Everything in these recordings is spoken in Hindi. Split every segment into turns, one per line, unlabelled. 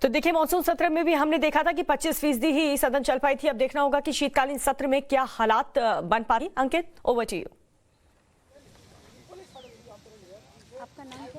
तो देखिए, मानसून सत्र में भी हमने देखा था कि 25% ही सदन चल पाई थी। अब देखना होगा कि शीतकालीन सत्र में क्या हालात बन पा रही। अंकित, ओवर टू यू।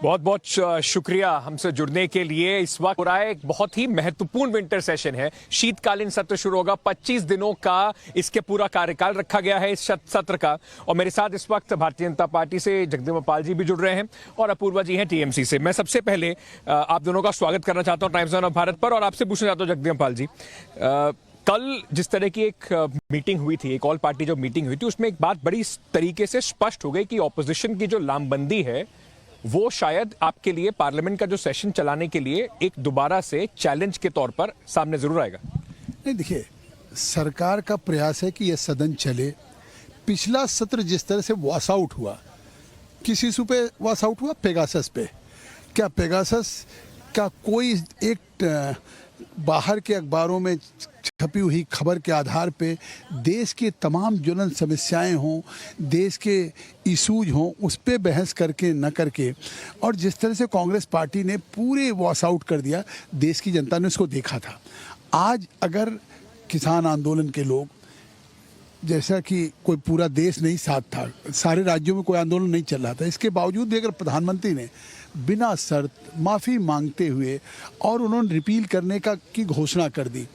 बहुत बहुत शुक्रिया हमसे जुड़ने के लिए। इस वक्त हो रहा है एक बहुत ही महत्वपूर्ण विंटर सेशन है। शीतकालीन सत्र शुरू होगा। 25 दिनों का इसके पूरा कार्यकाल रखा गया है इस सत्र का। और मेरे साथ इस वक्त भारतीय जनता पार्टी से जगदम्बिका पाल जी भी जुड़ रहे हैं और अपूर्वा जी हैं टीएमसी से। मैं सबसे पहले आप दोनों का स्वागत करना चाहता हूं टाइम्स ऑफ भारत पर और आपसे पूछना चाहता हूं जगदम्बिका पाल जी, कल जिस तरह की एक मीटिंग हुई थी, एक ऑल पार्टी जो मीटिंग हुई थी, उसमें एक बात बड़ी तरीके से स्पष्ट हो गई कि ऑपोजिशन की जो लामबंदी है वो शायद आपके लिए पार्लियामेंट का जो सेशन चलाने के लिए एक दोबारा से चैलेंज के तौर पर सामने जरूर आएगा।
नहीं, देखिए, सरकार का प्रयास है कि यह सदन चले। पिछला सत्र जिस तरह से वॉश आउट हुआ, किस इशू पे वॉश आउट हुआ? पेगासस पे। क्या पेगासस का कोई एक बाहर के अखबारों में छपी हुई खबर के आधार पे देश के तमाम ज्वलंत समस्याएं हों, देश के इशूज हों, उस पे बहस करके न करके, और जिस तरह से कांग्रेस पार्टी ने पूरे वॉश आउट कर दिया, देश की जनता ने उसको देखा था। आज अगर किसान आंदोलन के लोग, जैसा कि कोई पूरा देश नहीं साथ था, सारे राज्यों में कोई आंदोलन नहीं चल रहा था, इसके बावजूद भी अगर प्रधानमंत्री ने बिना शर्त माफ़ी मांगते हुए और उन्होंने रिपील करने की घोषणा कर दी,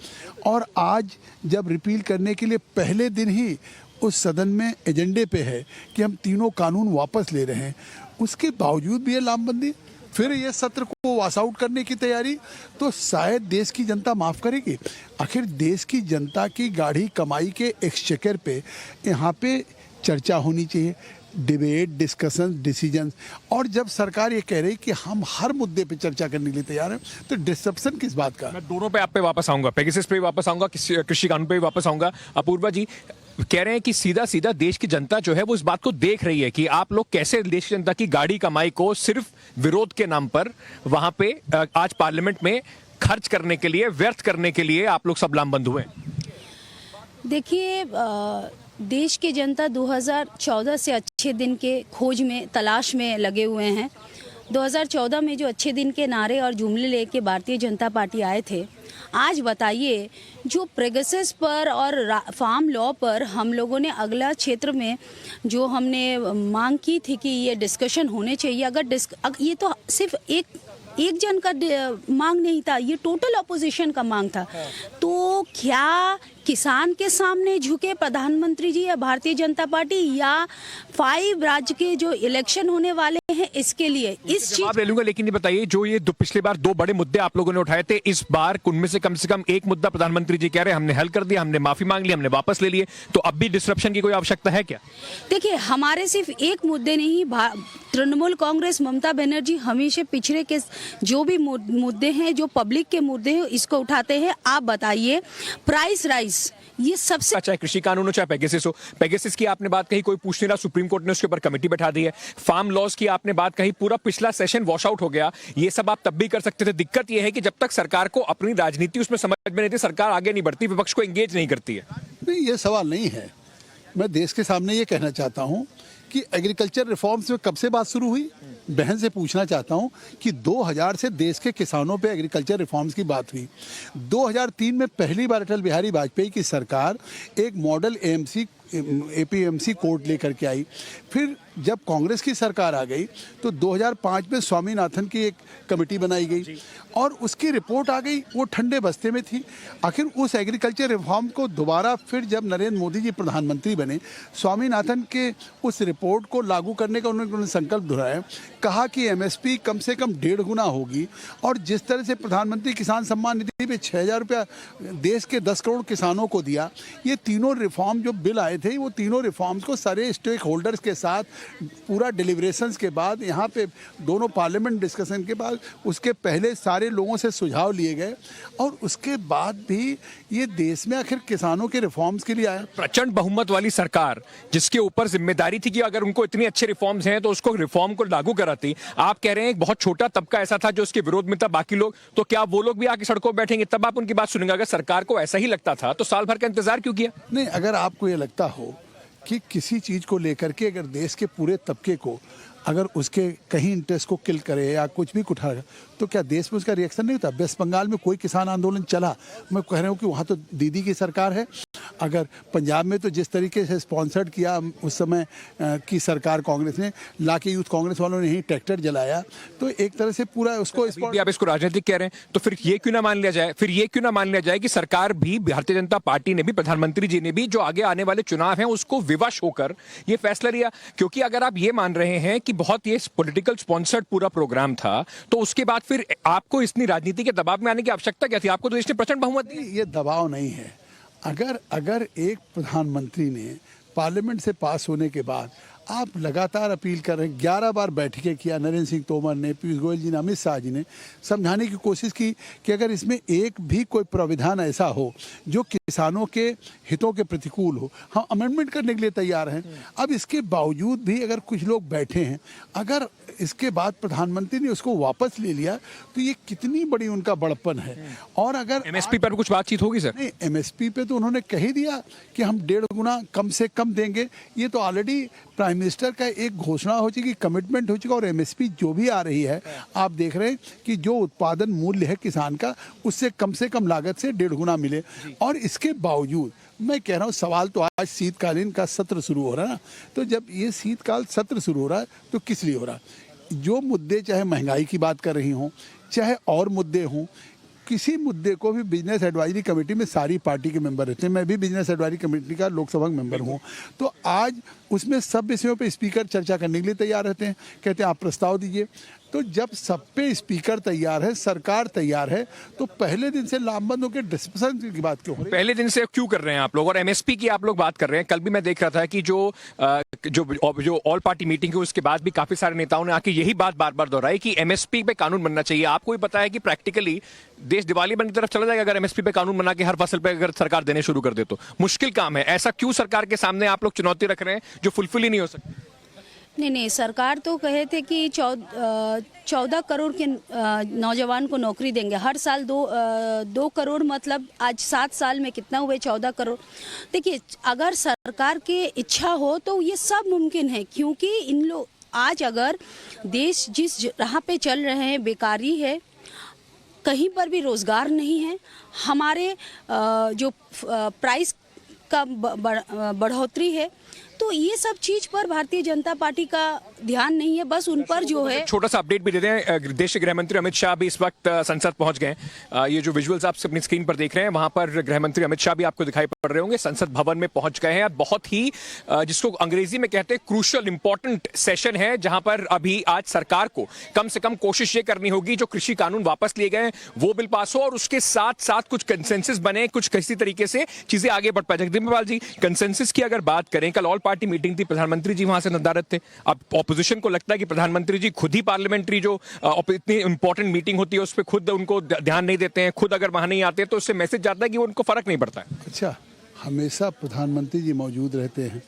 और आज जब रिपील करने के लिए पहले दिन ही उस सदन में एजेंडे पे है कि हम तीनों कानून वापस ले रहे हैं, उसके बावजूद भी ये लामबंदी, फिर ये सत्र को वॉश आउट करने की तैयारी, तो शायद देश की जनता माफ़ करेगी। आखिर देश की जनता की गाढ़ी कमाई के एक्सचेकर पे यहाँ पे चर्चा होनी चाहिए, डिबेट, डिस्कशन, डिसीजन। और जब सरकार ये कह रही कि हम हर मुद्दे पे चर्चा करने के लिए तैयार हैं, तो डिसरप्शन किस बात का?
मैं दोनों पे आप पे वापस आऊंगा, पेगासस पे भी वापस आऊंगा, कृषि कानून पे भी वापस आऊंगा। अपूर्वा जी कह रहे हैं कि सीधा सीधा देश की जनता जो है वो इस बात को देख रही है कि आप लोग कैसे देश की जनता की गाढ़ी कमाई को सिर्फ विरोध के नाम पर वहां पे आज पार्लियामेंट में खर्च करने के लिए, व्यर्थ करने के लिए आप लोग सब लामबंद हुए।
देखिए, देश की जनता 2014 से अच्छे दिन के खोज में, तलाश में लगे हुए हैं। 2014 में जो अच्छे दिन के नारे और जुमले लेके भारतीय जनता पार्टी आए थे, आज बताइए जो पेगासस पर और फार्म लॉ पर हम लोगों ने अगला क्षेत्र में जो हमने मांग की थी कि ये डिस्कशन होने चाहिए, अगर ये तो सिर्फ एक जन का मांग नहीं था, ये टोटल अपोजिशन का मांग था। तो क्या किसान के सामने झुके प्रधानमंत्री जी या भारतीय जनता पार्टी, या 5 राज्य के जो इलेक्शन होने वाले हैं इसके लिए? इस
जवाब ले लूंगा, लेकिन ये बताइए जो ये पिछली बार 2 बड़े मुद्दे आप लोगों ने उठाए थे, इस बार उनमें से कम एक मुद्दा प्रधानमंत्री जी कह रहे हैं हमने हल कर दिया, हमने माफी मांग ली, हमने वापस ले लिए, तो अब भी डिसरप्शन की कोई आवश्यकता है क्या?
देखिए, हमारे सिर्फ एक मुद्दे नहीं, तृणमूल कांग्रेस, ममता बनर्जी हमेशा पिछड़े के जो भी मुद्दे हैं, जो पब्लिक के मुद्दे हैं, इसको उठाते हैं। आप बताइए, प्राइस राइस, ये सबसे,
चाहे कृषि कानून हो, चाहे पेगासस हो, पेगासस की आपने बात कही, कोई पूछ नहीं रहा, सुप्रीम कोर्ट ने उसके ऊपर कमेटी बैठा दी है। फार्म लॉज की आपने बात कही, पूरा पिछला सेशन वॉश आउट हो गया, ये सब आप तब भी कर सकते थे। दिक्कत ये है कि जब तक सरकार को अपनी राजनीति उसमें समझ में नहीं थी, सरकार आगे नहीं बढ़ती, विपक्ष को एंगेज नहीं करती है।
नहीं, ये सवाल नहीं है। मैं देश के सामने ये कहना चाहता हूँ कि एग्रीकल्चर रिफॉर्म्स में कब से बात शुरू हुई? बहन से पूछना चाहता हूं कि 2000 से देश के किसानों पे एग्रीकल्चर रिफॉर्म्स की बात हुई। 2003 में पहली बार अटल बिहारी वाजपेयी की सरकार एक मॉडल एपीएमसी कोड लेकर के आई। फिर जब कांग्रेस की सरकार आ गई तो 2005 में स्वामीनाथन की एक कमेटी बनाई गई और उसकी रिपोर्ट आ गई, वो ठंडे बस्ते में थी। आखिर उस एग्रीकल्चर रिफॉर्म को दोबारा फिर जब नरेंद्र मोदी जी प्रधानमंत्री बने, स्वामीनाथन के उस रिपोर्ट को लागू करने का उन्होंने संकल्प दोहराया, कहा कि एमएसपी कम से कम 1.5 गुना होगी। और जिस तरह से प्रधानमंत्री किसान सम्मान निधि पे 6,000 रुपया देश के 10 करोड़ किसानों को दिया, ये तीनों रिफॉर्म जो बिल आए थे, वो तीनों रिफॉर्म्स को सारे स्टेक होल्डर्स के साथ पूरा डिलिब्रेशंस के बाद, यहाँ पे दोनों पार्लियामेंट डिस्कशन के बाद, उसके पहले सारे लोगों से सुझाव लिए गए, और उसके बाद भी ये देश में आखिर किसानों के रिफॉर्म्स के लिए आया।
प्रचंड बहुमत वाली सरकार, जिसके ऊपर जिम्मेदारी थी कि अगर उनको इतने अच्छे रिफॉर्म्स हैं तो उसको रिफॉर्म को लागू कराती। आप कह रहे हैं एक बहुत छोटा तबका ऐसा था जो उसके विरोध में था, बाकी लोग, तो क्या वो लोग भी आके सड़कों पर बैठेंगे तब आप उनकी बात सुनेंगे? अगर सरकार को ऐसा ही लगता था तो साल भर का इंतजार क्यों किया?
नहीं, अगर आपको ये लगता हो कि किसी चीज़ को लेकर के अगर देश के पूरे तबके को अगर उसके कहीं इंटरेस्ट को किल करे या कुछ भी उठा तो क्या देश में उसका रिएक्शन नहीं होता। वेस्ट बंगाल में कोई किसान आंदोलन चला, मैं कह रहा हूँ कि वहाँ तो दीदी की सरकार है। अगर पंजाब में तो जिस तरीके से स्पॉन्सर्ड किया उस समय की सरकार कांग्रेस ने, लाके यूथ कांग्रेस वालों ने ही ट्रैक्टर जलाया, तो एक तरह से पूरा उसको
आप इसको राजनीतिक कह रहे हैं तो फिर ये क्यों ना मान लिया जाए, कि सरकार भी, भारतीय जनता पार्टी ने भी, प्रधानमंत्री जी ने भी जो आगे आने वाले चुनाव हैं उसको विवश होकर ये फैसला लिया। क्योंकि अगर आप ये मान रहे हैं कि बहुत ये पॉलिटिकल स्पॉन्सर्ड पूरा प्रोग्राम था, तो उसके बाद फिर आपको इतनी राजनीति के दबाव में आने की आवश्यकता क्या थी? आपको तो देश ने प्रचंड बहुमत दी।
ये दबाव नहीं है। अगर एक प्रधानमंत्री ने पार्लियामेंट से पास होने के बाद आप लगातार अपील कर रहे हैं, 11 बार बैठकें किया, नरेंद्र सिंह तोमर ने, पीयूष गोयल जी ने, अमित शाह जी ने समझाने की कोशिश की कि अगर इसमें एक भी कोई प्राविधान ऐसा हो जो किसानों के हितों के प्रतिकूल हो, हम अमेंडमेंट करने के लिए तैयार हैं। अब इसके बावजूद भी अगर कुछ लोग बैठे हैं, अगर इसके बाद प्रधानमंत्री ने उसको वापस ले लिया तो ये कितनी बड़ी उनका बड़प्पन है। और अगर
एमएसपी पर कुछ बातचीत होगी सर?
नहीं, एमएसपी पे तो उन्होंने कह ही दिया कि हम 1.5 गुना कम से कम देंगे। ये तो ऑलरेडी प्राइम मिनिस्टर का एक घोषणा हो चुकी, कमिटमेंट हो चुका। और एमएसपी जो भी आ रही है, आप देख रहे हैं कि जो उत्पादन मूल्य है किसान का, उससे कम लागत से 1.5 गुना मिले। और इसके बावजूद मैं कह रहा हूँ, सवाल तो आज शीतकालीन का सत्र शुरू हो रहा है ना, तो जब ये शीतकाल सत्र शुरू हो रहा है तो किस लिए हो रहा है? जो मुद्दे, चाहे महंगाई की बात कर रही हों, चाहे और मुद्दे हों, किसी मुद्दे को भी बिजनेस एडवाइजरी कमेटी में सारी पार्टी के मेंबर रहते हैं। मैं भी बिजनेस एडवाइजरी कमेटी का लोकसभा मेंबर हूँ। तो आज उसमें सब विषयों पे स्पीकर चर्चा करने के लिए तैयार रहते हैं, कहते हैं आप प्रस्ताव दीजिए। तो जब सब पे स्पीकर तैयार है, सरकार तैयार है, तो पहले दिन से लामबंद होकर डिस्कशन की बात क्यों हो रही है?
पहले दिन से क्यों कर रहे हैं आप लोग? और एमएसपी की आप लोग बात कर रहे हैं। कल भी मैं देख रहा था कि जो ऑल पार्टी मीटिंग है उसके बाद भी काफी सारे नेताओं ने आके यही बात बार बार दोहराई कि एमएसपी पे कानून बनना चाहिए। आपको भी पता है कि प्रैक्टिकली देश दिवाली बनने की तरफ चला जाएगा अगर एमएसपी पे कानून बना के हर फसल पे अगर सरकार देने शुरू कर दे तो। मुश्किल काम है। ऐसा क्यों सरकार के सामने आप लोग चुनौती रख रहे हैं जो फुलफिल ही नहीं हो सकती?
नहीं, सरकार तो कहे थे कि 14 करोड़ के नौजवान को नौकरी देंगे हर साल। 2 करोड़ मतलब आज 7 साल में कितना हुए? 14 करोड़। देखिए, अगर सरकार की इच्छा हो तो ये सब मुमकिन है, क्योंकि इन लोग आज अगर देश जिस राह पे चल रहे हैं, बेकारी है, कहीं पर भी रोजगार नहीं है, हमारे जो प्राइस का बढ़ोतरी है, तो ये सब चीज पर भारतीय जनता पार्टी का ध्यान नहीं है। बस उन पर जो है,
छोटा सा अपडेट भी दे दें। देश के गृह मंत्री अमित शाह भी इस वक्त संसद पहुंच गए। ये जो विजुअल्स आप अपनी स्क्रीन पर देख रहे हैं, वहां पर गृह मंत्री अमित शाह भी आपको दिखाई पड़ रहे होंगे, संसद भवन में पहुंच गए हैं। बहुत ही जिसको अंग्रेजी में कहते हैं क्रूशियल इंपॉर्टेंट सेशन है, जहां पर अभी आज सरकार को कम से कम कोशिश ये करनी होगी जो कृषि कानून वापस लिए गए वो बिल पास हो और उसके साथ साथ कुछ कंसेंसस बने, कुछ किसी तरीके से चीजें आगे बढ़ पाए। जगदीप पाल जी, कंसेंसस की अगर बात करें, कल ऑल पार्टी मीटिंग थी, प्रधानमंत्री जी वहां से नदारद थे। अब ऑपोजिशन को लगता है कि प्रधानमंत्री जी खुद ही पार्लियामेंट्री जो इतनी इंपॉर्टेंट मीटिंग होती है उस पर खुद उनको ध्यान नहीं देते हैं, खुद अगर वहां नहीं आते तो उससे मैसेज जाता है कि उनको फर्क नहीं पड़ता है।
अच्छा, हमेशा प्रधानमंत्री जी मौजूद रहते हैं।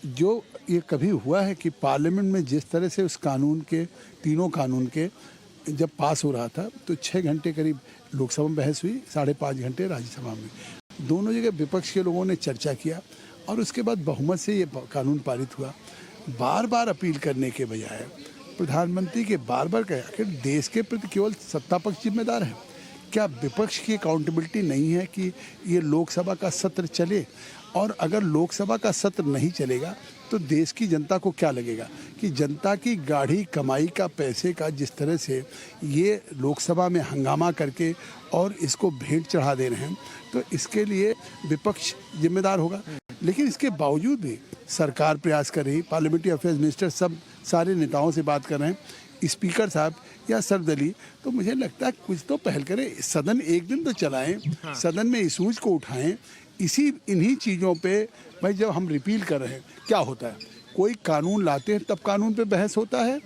जो ये कभी हुआ है कि पार्लियामेंट में जिस तरह से उस कानून के, तीनों कानून के जब पास हो रहा था तो 6 घंटे करीब लोकसभा में बहस हुई, 5.5 घंटे राज्यसभा में। दोनों जगह विपक्ष के लोगों ने चर्चा किया और उसके बाद बहुमत से ये कानून पारित हुआ। बार बार अपील करने के बजाय प्रधानमंत्री के बार बार कहा कि देश के प्रति केवल सत्ता पक्ष जिम्मेदार है, क्या विपक्ष की अकाउंटेबिलिटी नहीं है कि ये लोकसभा का सत्र चले? और अगर लोकसभा का सत्र नहीं चलेगा तो देश की जनता को क्या लगेगा कि जनता की गाढ़ी कमाई का, पैसे का जिस तरह से ये लोकसभा में हंगामा करके और इसको भेंट चढ़ा दे रहे हैं, तो इसके लिए विपक्ष जिम्मेदार होगा। लेकिन इसके बावजूद भी सरकार प्रयास कर रही, पार्लियामेंट्री अफेयर्स मिनिस्टर सब सारे नेताओं से बात कर रहे हैं, स्पीकर साहब या सर्वदलीय, तो मुझे लगता है कुछ तो पहल करें। सदन एक दिन तो चलाएं, सदन में इशूज को उठाएं। इन्हीं चीज़ों पे भाई, जब हम रिपील कर रहे हैं, क्या होता है, कोई कानून लाते हैं तब कानून पे बहस होता है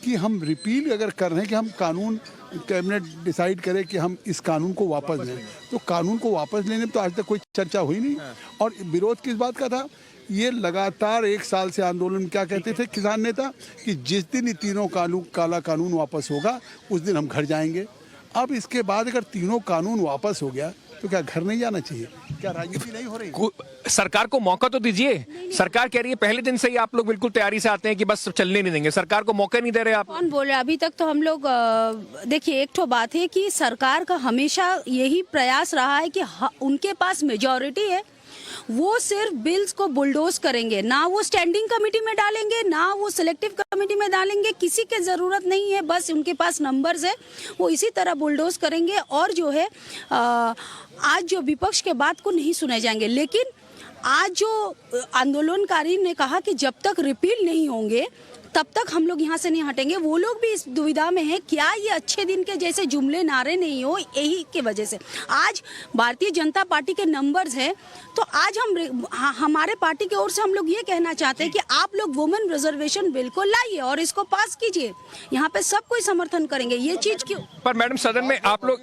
कि हम रिपील अगर कर रहे हैं कि हम कानून, कैबिनेट डिसाइड करे कि हम इस कानून को वापस लें, तो कानून को वापस लेने में तो आज तक कोई चर्चा हुई नहीं। और विरोध किस बात का था? ये लगातार 1 साल से आंदोलन, क्या कहते थे किसान नेता कि जिस दिन ये तीनों काला कानून वापस होगा उस दिन हम घर जाएंगे। अब इसके बाद अगर तीनों कानून वापस हो गया तो क्या घर नहीं जाना चाहिए? क्या राजनीति नहीं हो रही?
सरकार को मौका तो दीजिए। सरकार कह रही है पहले दिन से ही आप लोग बिल्कुल तैयारी से आते हैं कि बस चलने नहीं देंगे। सरकार को मौका नहीं दे रहे आप।
कौन बोल रहा है? अभी तक तो हम लोग देखिए, एक तो बात है कि सरकार का हमेशा यही प्रयास रहा है कि उनके पास मेजॉरिटी है, वो सिर्फ बिल्स को बुलडोज करेंगे, ना वो स्टैंडिंग कमेटी में डालेंगे, ना वो सिलेक्टिव कमेटी में डालेंगे। किसी के जरूरत नहीं है, बस उनके पास नंबर्स है, वो इसी तरह बुलडोज करेंगे। और जो है आज जो विपक्ष के बात को नहीं सुने जाएंगे, लेकिन आज जो आंदोलनकारी ने कहा कि जब तक रिपील नहीं होंगे तब तक हम लोग यहाँ से नहीं हटेंगे, वो लोग भी इस दुविधा में हैं। क्या ये अच्छे दिन के जैसे जुमले नारे नहीं हो, यही के वजह से आज भारतीय जनता पार्टी के नंबर्स हैं। तो आज हमारे पार्टी की ओर से हम लोग ये कहना चाहते हैं कि आप लोग वुमेन रिजर्वेशन बिल को लाइए और इसको पास कीजिए। यहाँ पे सब कोई समर्थन करेंगे। ये चीज क्यों?
पर मैडम सदन में आप लोग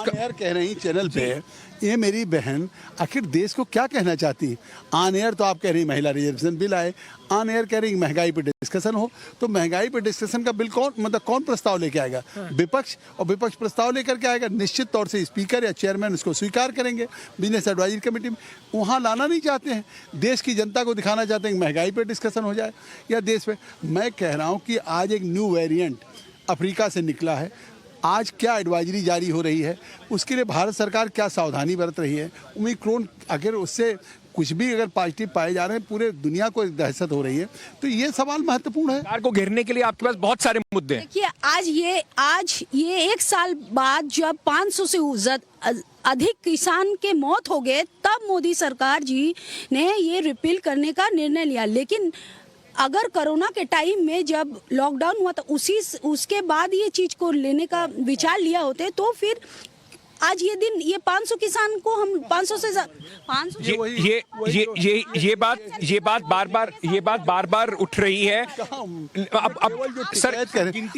यार कह रही चैनल पे, ये मेरी बहन आखिर देश को क्या कहना चाहती है? ऑन एयर तो आप कह रही महिला रिजर्वेशन बिल आए, ऑन एयर कह रही महंगाई पे डिस्कशन हो, तो महंगाई पे डिस्कशन का बिल कौन प्रस्ताव लेके आएगा? विपक्ष। और विपक्ष प्रस्ताव लेकर के आएगा, निश्चित तौर से स्पीकर या चेयरमैन उसको स्वीकार करेंगे बिजनेस एडवाइजरी कमेटी में। वहाँ लाना नहीं चाहते हैं, देश की जनता को दिखाना चाहते हैं कि महंगाई पे डिस्कशन हो जाए या देश पे। मैं कह रहा हूँ कि आज एक न्यू वेरिएंट अफ्रीका से निकला है। आज क्या एडवाइजरी जारी हो रही है, उसके लिए भारत सरकार क्या सावधानी बरत रही है? ओमिक्रॉन अगर उससे कुछ भी अगर पॉजिटिव पाए जा रहे हैं, पूरे दुनिया को दहशत हो रही है, तो ये सवाल महत्वपूर्ण है।
सरकार को घेरने के लिए आपके पास बहुत सारे मुद्दे हैं।
देखिए, आज ये एक साल बाद जब 500 से अधिक किसान के मौत हो गए, तब मोदी सरकार जी ने ये रिपील करने का निर्णय लिया। लेकिन अगर कोरोना के टाइम में जब लॉकडाउन हुआ तो उसके बाद ये चीज को लेने का विचार लिया होते, तो फिर आज ये दिन, ये 500 किसान को हम 500 से 500
ये बात बार बार उठ रही है। अब सर,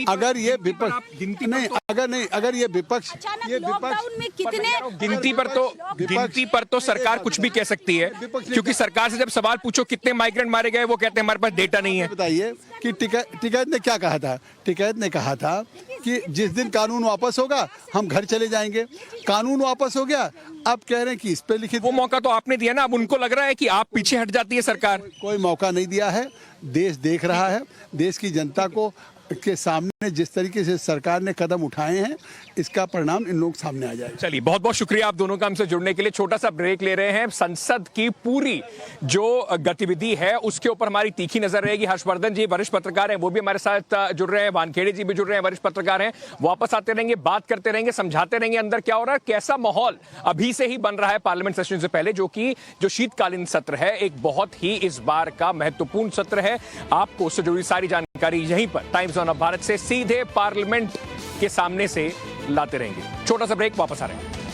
अगर ये विपक्ष नहीं, अगर ये विपक्ष
लॉकडाउन में कितने
गिनती पर तो सरकार कुछ भी कह सकती है, क्योंकि सरकार से जब सवाल पूछो कितने माइग्रेंट मारे गए, वो कहते हैं हमारे पास डेटा नहीं है।
बताइए कि टिकैत ने क्या कहा था? टिकैत ने कहा था कि जिस दिन कानून वापस होगा हम घर चले जाएंगे। कानून वापस हो गया, अब कह रहे हैं कि इस पे लिखित।
वो मौका तो आपने दिया ना, अब उनको लग रहा है कि आप पीछे हट जाती है सरकार।
कोई मौका नहीं दिया है, देश देख रहा है। देश की जनता को के सामने जिस तरीके से सरकार ने कदम उठाए हैं, इसका परिणाम इन लोग सामने आ जाएगा।
चलिए, बहुत बहुत शुक्रिया आप दोनों का हमसे जुड़ने के लिए। छोटा सा ब्रेक ले रहे हैं। संसद की पूरी जो गतिविधि है उसके ऊपर हमारी तीखी नजर रहेगी। हर्षवर्धन जी वरिष्ठ पत्रकार हैं, वो भी हमारे साथ जुड़ रहे हैं। वानखेड़े जी भी जुड़ रहे हैं, वरिष्ठ पत्रकार हैं। वापस आते रहेंगे, बात करते रहेंगे, समझाते रहेंगे अंदर क्या हो रहा है, कैसा माहौल अभी से ही बन रहा है पार्लियामेंट सेशन से पहले, जो शीतकालीन सत्र है, एक बहुत ही इस बार का महत्वपूर्ण सत्र है। आपको उससे जुड़ी सारी जानकारी यहीं पर टाइम्स ऑन भारत से सीधे पार्लियामेंट के सामने से लाते रहेंगे। छोटा सा ब्रेक, वापस आ रहे हैं।